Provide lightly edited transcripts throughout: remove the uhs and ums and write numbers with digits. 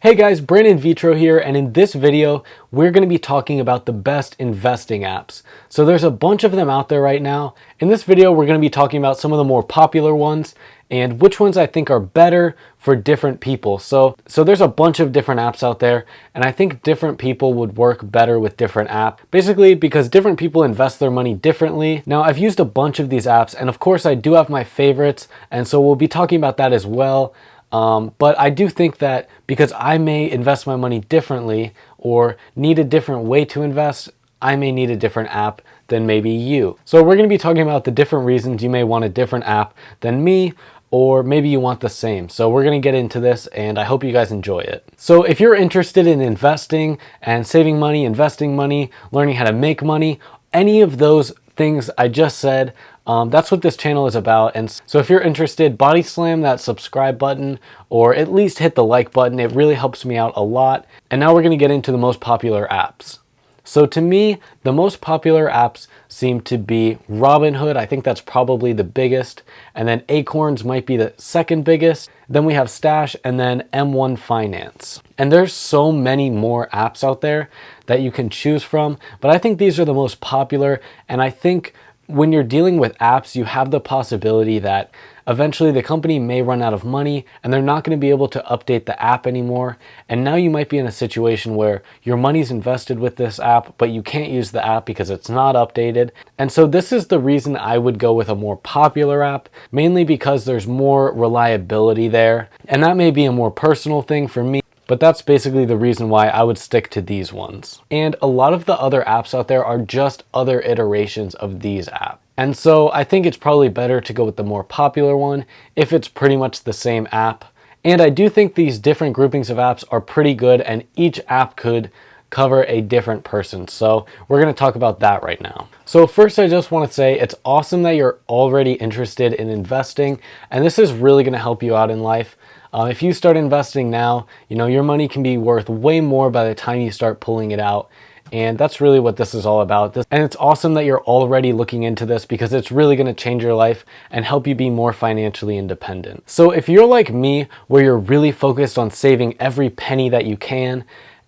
Hey guys, Brandon Vitro here, and in this video, we're going to be talking about the best investing apps. So there's a bunch of them out there right now. In this video, we're going to be talking about some of the more popular ones and which ones I think are better for different people. So there's a bunch of different apps out there, and I think different people would work better with different apps. Basically, because different people invest their money differently. Now, I've used a bunch of these apps, and of course, I do have my favorites, and so we'll be talking about that as well. But I do think that because I may invest my money differently or need a different way to invest, I may need a different app than maybe you. So we're going to be talking about the different reasons you may want a different app than me, or maybe you want the same. So we're going to get into this, and I hope you guys enjoy it. So if you're interested in investing and saving money, investing money, learning how to make money, any of those things I just said, that's what this channel is about. And so if you're interested, body slam that subscribe button or at least hit the like button. It really helps me out a lot. And now we're going to get into the most popular apps. So to me, the most popular apps seem to be Robinhood. I think that's probably the biggest. And then Acorns might be the second biggest. Then we have Stash and then M1 Finance. And there's so many more apps out there that you can choose from. But I think these are the most popular. And I think when you're dealing with apps, you have the possibility that eventually the company may run out of money and they're not going to be able to update the app anymore. And now you might be in a situation where your money's invested with this app, but you can't use the app because it's not updated. And so this is the reason I would go with a more popular app, mainly because there's more reliability there. And that may be a more personal thing for me, but that's basically the reason why I would stick to these ones. And a lot of the other apps out there are just other iterations of these apps. And so I think it's probably better to go with the more popular one if it's pretty much the same app. And I do think these different groupings of apps are pretty good, and each app could cover a different person. So we're going to talk about that right now. So first, I just want to say it's awesome that you're already interested in investing, and this is really going to help you out in life. If you start investing now, your money can be worth way more by the time you start pulling it out. And that's really what this is all about. And it's awesome that you're already looking into this because it's really going to change your life and help you be more financially independent. So if you're like me, where you're really focused on saving every penny that you can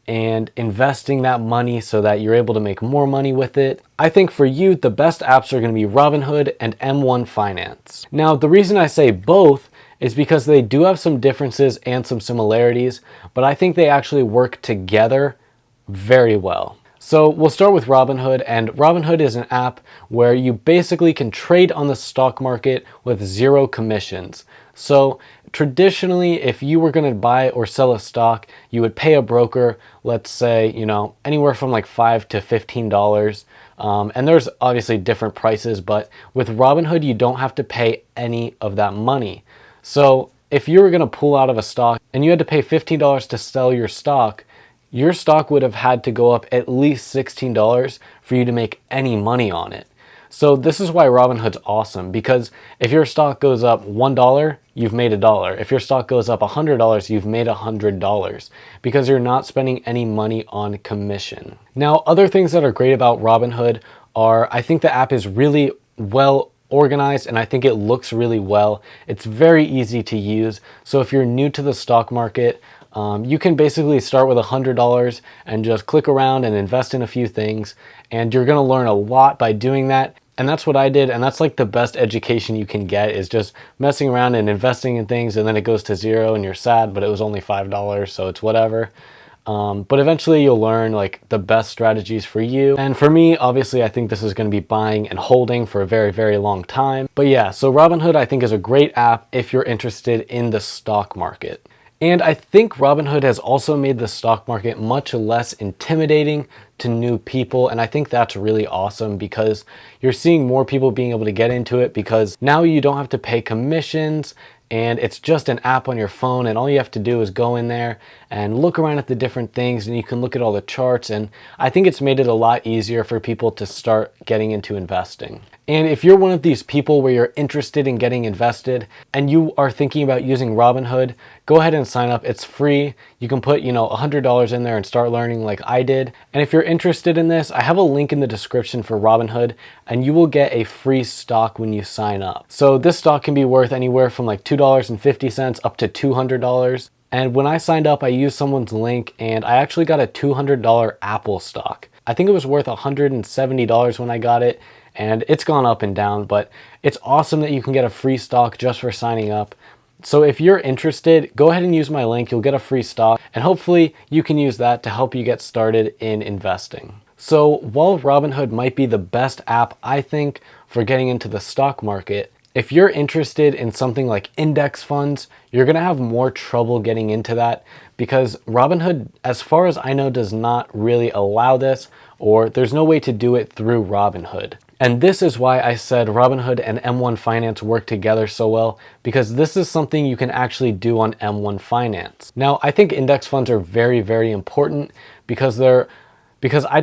and investing that money so that you're able to make more money with it, I think for you, the best apps are going to be Robinhood and M1 Finance. Now, the reason I say both is because they do have some differences and some similarities, but I think they actually work together very well. So we'll start with Robinhood, and Robinhood is an app where you basically can trade on the stock market with zero commissions. So traditionally, if you were going to buy or sell a stock, you would pay a broker, let's say, anywhere from like $5 to $15. And there's obviously different prices, but with Robinhood, you don't have to pay any of that money. So if you were going to pull out of a stock and you had to pay $15 to sell your stock would have had to go up at least $16 for you to make any money on it. So this is why Robinhood's awesome, because if your stock goes up $1, you've made $1. If your stock goes up $100, you've made $100 because you're not spending any money on commission. Now, other things that are great about Robinhood are, I think the app is really well organized, and I think it looks really well. It's very easy to use. So if you're new to the stock market, you can basically start with $100 and just click around and invest in a few things, and you're going to learn a lot by doing that. And that's what I did, and that's like the best education you can get, is just messing around and investing in things, and then it goes to zero and you're sad, but it was only $5, so it's whatever. But eventually you'll learn like the best strategies for you. And for me, obviously, I think this is going to be buying and holding for a very, very long time. But yeah, so Robinhood I think is a great app if you're interested in the stock market. And I think Robinhood has also made the stock market much less intimidating to new people. And I think that's really awesome because you're seeing more people being able to get into it because now you don't have to pay commissions. And it's just an app on your phone, and all you have to do is go in there and look around at the different things, and you can look at all the charts. And I think it's made it a lot easier for people to start getting into investing. And if you're one of these people where you're interested in getting invested and you are thinking about using Robinhood, go ahead and sign up. It's free. You can put, $100 in there and start learning like I did. And if you're interested in this, I have a link in the description for Robinhood, and you will get a free stock when you sign up. So this stock can be worth anywhere from like $2.50 up to $200. And when I signed up, I used someone's link and I actually got a $200 Apple stock. I think it was worth $170 when I got it, and it's gone up and down, but it's awesome that you can get a free stock just for signing up. So if you're interested, go ahead and use my link. You'll get a free stock, and hopefully you can use that to help you get started in investing. So while Robinhood might be the best app, I think, for getting into the stock market, if you're interested in something like index funds, you're gonna have more trouble getting into that because Robinhood, as far as I know, does not really allow this, or there's no way to do it through Robinhood. And this is why I said Robinhood and M1 Finance work together so well, because this is something you can actually do on M1 Finance. Now, I think index funds are very, very important because I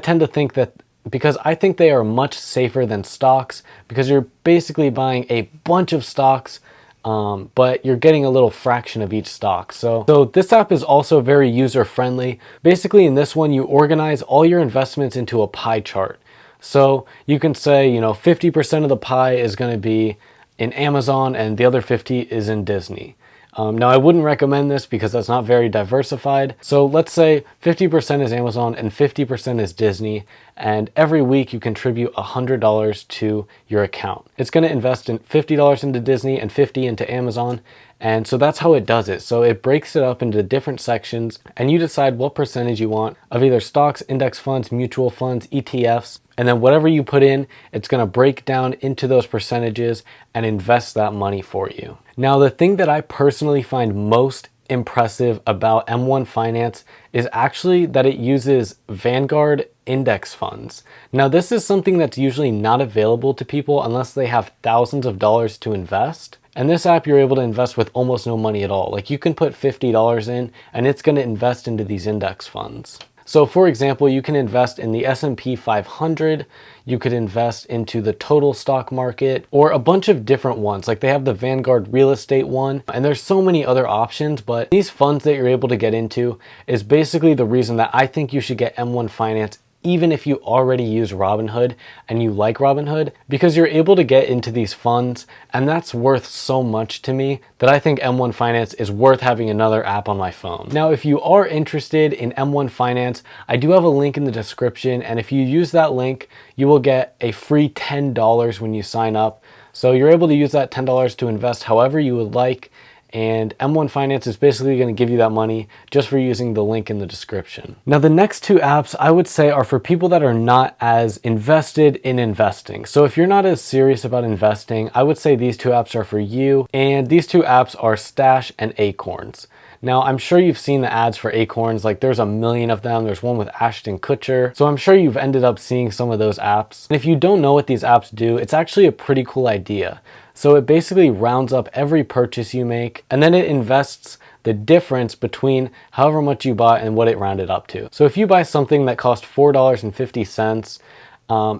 think they are much safer than stocks, because you're basically buying a bunch of stocks, but you're getting a little fraction of each stock. So this app is also very user friendly. Basically in this one, you organize all your investments into a pie chart. So you can say, 50% of the pie is going to be in Amazon and the other 50 is in Disney. Now I wouldn't recommend this because that's not very diversified. So let's say 50% is Amazon and 50% is Disney, and every week you contribute $100 to your account. It's going to invest in $50 into Disney and $50 into Amazon. And so that's how it does it. So it breaks it up into different sections, and you decide what percentage you want of either stocks, index funds, mutual funds, ETFs, and then whatever you put in, it's going to break down into those percentages and invest that money for you. Now, the thing that I personally find most impressive about M1 Finance is actually that it uses Vanguard index funds. Now, this is something that's usually not available to people unless they have thousands of dollars to invest. And this app, you're able to invest with almost no money at all. Like, you can put $50 in and it's going to invest into these index funds. So for example, you can invest in the S&P 500, you could invest into the total stock market, or a bunch of different ones. Like, they have the Vanguard real estate one, and there's so many other options, but these funds that you're able to get into is basically the reason that I think you should get M1 Finance, even if you already use Robinhood and you like Robinhood, because you're able to get into these funds, and that's worth so much to me that I think M1 Finance is worth having another app on my phone. Now, if you are interested in M1 Finance, I do have a link in the description, and if you use that link, you will get a free $10 when you sign up. So you're able to use that $10 to invest however you would like, and M1 Finance is basically going to give you that money just for using the link in the description. Now, the next two apps I would say are for people that are not as invested in investing. So if you're not as serious about investing, I would say these two apps are for you. And these two apps are Stash and Acorns. Now, I'm sure you've seen the ads for Acorns, like there's a million of them. There's one with Ashton Kutcher. So I'm sure you've ended up seeing some of those apps. And if you don't know what these apps do, it's actually a pretty cool idea. So it basically rounds up every purchase you make, and then it invests the difference between however much you bought and what it rounded up to. So if you buy something that cost $4.50,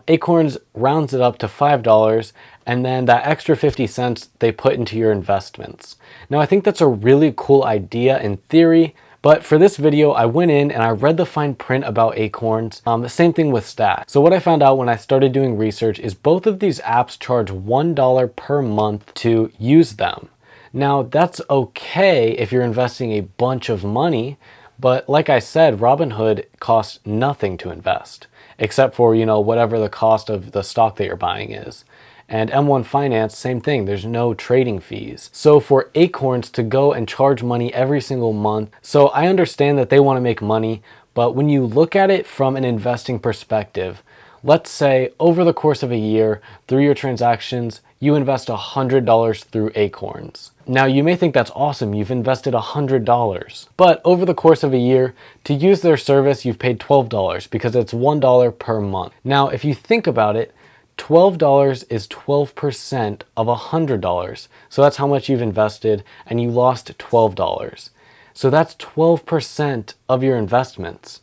Acorns rounds it up to $5, and then that extra 50 cents they put into your investments. Now, I think that's a really cool idea in theory, but for this video, I went in and I read the fine print about Acorns. The same thing with Stash. So what I found out when I started doing research is both of these apps charge $1 per month to use them. Now, that's okay if you're investing a bunch of money, but like I said, Robinhood costs nothing to invest, except for, whatever the cost of the stock that you're buying is. And M1 Finance, same thing, there's no trading fees. So for Acorns to go and charge money every single month, so I understand that they want to make money, but when you look at it from an investing perspective, let's say over the course of a year, through your transactions, you invest $100 through Acorns. Now, you may think that's awesome, you've invested $100, but over the course of a year, to use their service, you've paid $12 because it's $1 per month. Now, if you think about it, $12 is 12% of $100. So that's how much you've invested, and you lost $12. So that's 12% of your investments.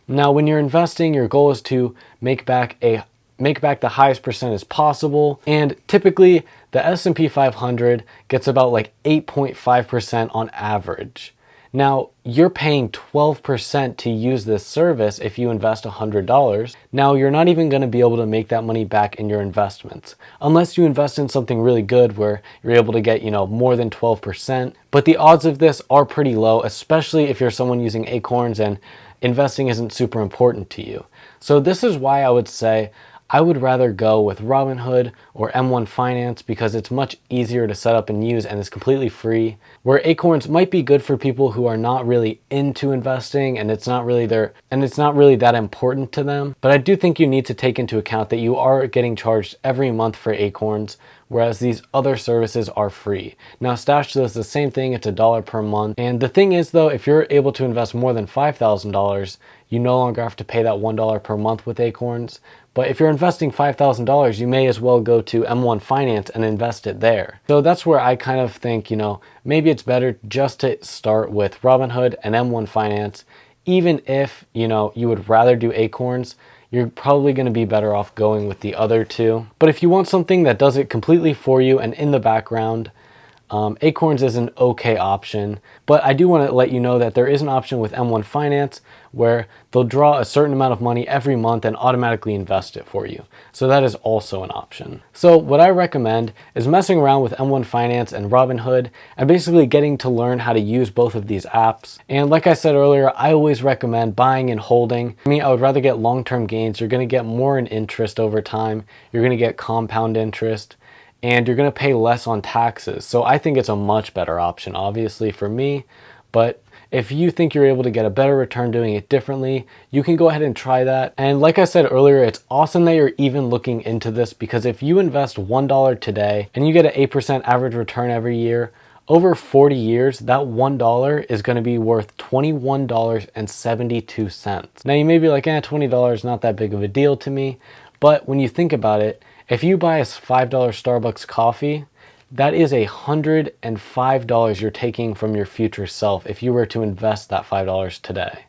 Now, when you're investing, your goal is to make back the highest percentage possible, and typically the S&P 500 gets about like 8.5% on average. Now, you're paying 12% to use this service if you invest $100. Now, you're not even going to be able to make that money back in your investments unless you invest in something really good where you're able to get, more than 12%. But the odds of this are pretty low, especially if you're someone using acorns and investing isn't super important to you. So this is why I would say I would rather go with Robinhood or M1 Finance because it's much easier to set up and use and it's completely free. Where acorns might be good for people who are not really into investing and it's not really that important to them. But I do think you need to take into account that you are getting charged every month for acorns, whereas these other services are free. Now Stash does the same thing, it's $1 per month. And the thing is though, if you're able to invest more than $5,000, you no longer have to pay that $1 per month with acorns. But if you're investing $5,000, you may as well go to M1 Finance and invest it there. So that's where I kind of think, maybe it's better just to start with Robinhood and M1 Finance. Even if, you would rather do acorns, you're probably going to be better off going with the other two. But if you want something that does it completely for you and in the background, acorns is an okay option. But I do want to let you know that there is an option with M1 Finance where they'll draw a certain amount of money every month and automatically invest it for you. So that is also an option. So what I recommend is messing around with M1 Finance and Robinhood and basically getting to learn how to use both of these apps. And like I said earlier, I always recommend buying and holding. I would rather get long-term gains. You're going to get more in interest over time. You're going to get compound interest, and you're going to pay less on taxes. So I think it's a much better option, obviously, for me. But if you think you're able to get a better return doing it differently, you can go ahead and try that. And like I said earlier, it's awesome that you're even looking into this, because if you invest $1 today and you get an 8% average return every year, over 40 years, that $1 is going to be worth $21.72. Now you may be like, $20 is not that big of a deal to me. But when you think about it, if you buy a $5 Starbucks coffee, that is $105 you're taking from your future self if you were to invest that $5 today.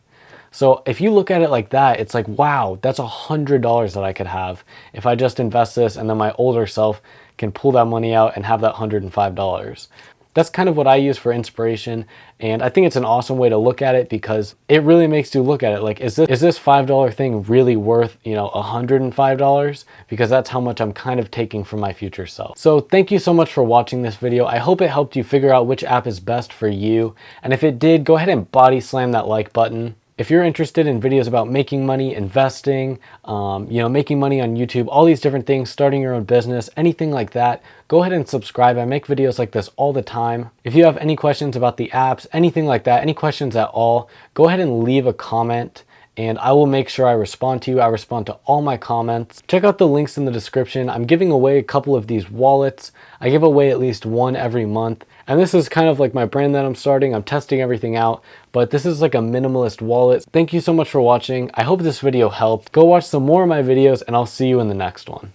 So if you look at it like that, it's like, wow, that's $100 that I could have if I just invest this, and then my older self can pull that money out and have that $105. That's kind of what I use for inspiration, and I think it's an awesome way to look at it because it really makes you look at it like, is this $5 thing really worth, $105? Because that's how much I'm kind of taking from my future self. So thank you so much for watching this video. I hope it helped you figure out which app is best for you, and if it did, go ahead and body slam that like button. If you're interested in videos about making money, investing, making money on YouTube, all these different things, starting your own business, anything like that, go ahead and subscribe. I make videos like this all the time. If you have any questions about the apps, anything like that, any questions at all, go ahead and leave a comment and I will make sure I respond to you. I respond to all my comments. Check out the links in the description. I'm giving away a couple of these wallets. I give away at least one every month. And this is kind of like my brand that I'm starting. I'm testing everything out, but this is like a minimalist wallet. Thank you so much for watching. I hope this video helped. Go watch some more of my videos and I'll see you in the next one.